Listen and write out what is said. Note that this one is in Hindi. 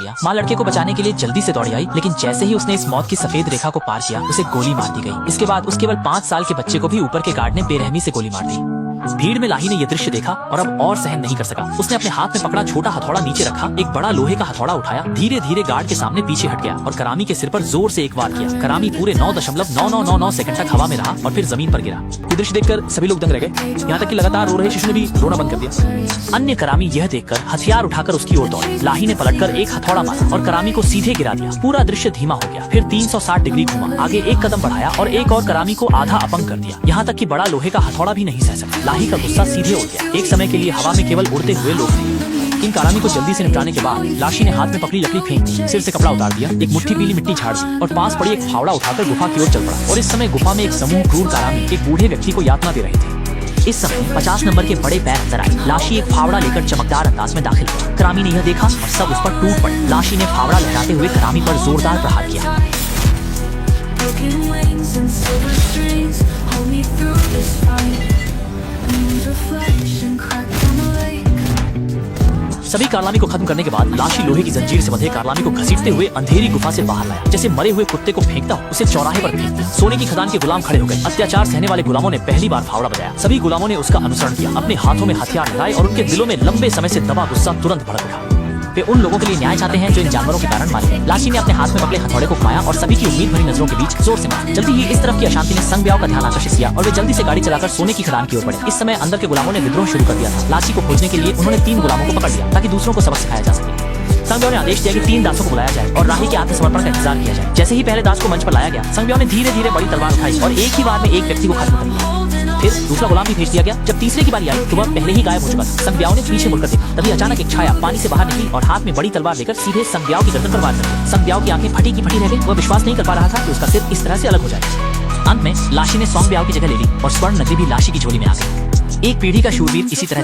दिया। माँ लड़के को बचाने के लिए जल्दी से दौड़ी आई, लेकिन जैसे ही उसने इस मौत की सफेद रेखा को पार किया, उसे गोली मार दी गई। इसके बाद उस केवल 5 साल के बच्चे को भी ऊपर के गार्ड ने बेरहमी से गोली मार दी। भीड़ में लाही ने यह दृश्य देखा और अब और सहन नहीं कर सका। उसने अपने हाथ में पकड़ा छोटा हथौड़ा नीचे रखा, एक बड़ा लोहे का हथौड़ा उठाया, धीरे धीरे गार्ड के सामने पीछे हट गया और करामी के सिर पर जोर से एक वार किया। करामी पूरे 9.9999 सेकंड तक हवा में रहा और फिर जमीन पर गिरा। ये दृश्य देखकर सभी लोग दंग रह गए, यहाँ तक कि लगातार रो रहे शिशु ने भी रोना बंद कर दिया। अन्य करामी यह देखकर हथियार उठाकर उसकी ओर दौड़े। लाही ने पलटकर एक हथौड़ा मारा और करामी को सीधे गिरा दिया। पूरा दृश्य धीमा हो गया, फिर 360 डिग्री घुमा, आगे एक कदम बढ़ाया और एक और करामी को आधा अपंग कर दिया, यहाँ तक कि बड़ा लोहे का हथौड़ा भी नहीं सह सका। लाही का गुस्सा सीधे उड़ गया। एक समय के लिए हवा में केवल उड़ते हुए लोग थे। इन करामी को जल्दी से निपटाने के बाद लाशी ने हाथ में पकड़ी लकड़ी फेंक दी, सिर से कपड़ा उतार दिया, एक मुट्ठी पीली मिट्टी झाड़ दी और पास पड़ी एक फावड़ा उठाकर गुफा की ओर चल पड़ा। और इस समय गुफा में एक समूह क्रूर करामी एक बूढ़े व्यक्ति को यातना दे रहे थे। इस समय 50 नंबर के बड़े पैर नजर आए। लाशी एक फावड़ा लेकर चमकदार अंदाज में दाखिल हुआ। करामी ने यह देखा और सब उस पर टूट पड़े। लाशी ने फावड़ा लहराते हुए करामी पर जोरदार प्रहार किया। सभी कारलामी को खत्म करने के बाद लाशी लोहे की जंजीर से बंधे कारलामी को घसीटते हुए अंधेरी गुफा से बाहर लाया। जैसे मरे हुए कुत्ते को फेंकता हो, उसे चौराहे पर फेंक दिया। सोने की खदान के गुलाम खड़े हो गए। अत्याचार सहने वाले गुलामों ने पहली बार फावड़ा बजाया। सभी गुलामों ने उसका अनुसरण किया, अपने हाथों में हथियार लगाए और उनके दिलों में लंबे समय से दबा गुस्सा तुरंत भड़क उठा। वे उन लोगों के लिए न्याय चाहते हैं जो इन जानवरों के कारण मारे गए। लाशी ने अपने हाथ में पकड़े हथौड़े को घुमाया और सभी की उम्मीद भरी नजरों के बीच जोर से मारा। जल्दी ही इस तरफ की अशांति ने संग ब्याह का ध्यान आकर्षित किया और वे जल्दी से गाड़ी चलाकर सोने की खदान की ओर बढ़े। इस समय अंदर के गुलामों ने विद्रोह शुरू कर दिया था। लाशी को खोजने के लिए उन्होंने 3 गुलामों को पकड़ लिया ताकि दूसरों को सबक सिखाया जा सके। संग ब्याह ने आदेश दिया कि 3 दासों को बुलाया जाए और राही के आत्मसमर्पण का इंतजार किया जाए। जैसे ही पहले दास को मंच पर लाया गया, संग ब्याह ने धीरे धीरे बड़ी तलवार उठाई और एक ही बार में एक व्यक्ति को खत्म कर दिया। फिर दूसरा गुलाम भी भेज दिया गया। जब तीसरे की बारी आई तो वह पहले ही गायब हो चुका था। संग ब्याह ने पीछे मुड़कर देखा, तभी अचानक एक छाया पानी से बाहर निकली और हाथ में बड़ी तलवार लेकर सीधे संग ब्याह की गर्दन पर वार कर दिया। संग ब्याह की आंखें फटी की फटी रह गई। वह विश्वास नहीं कर पा रहा था कि उसका सिर इस तरह से अलग हो जाए। अंत में लाशी ने संग ब्याह की जगह ले ली और स्वर्ण नगरी भी लाशी की झोली में आ गई। एक पीढ़ी का शूरवीर इसी तरह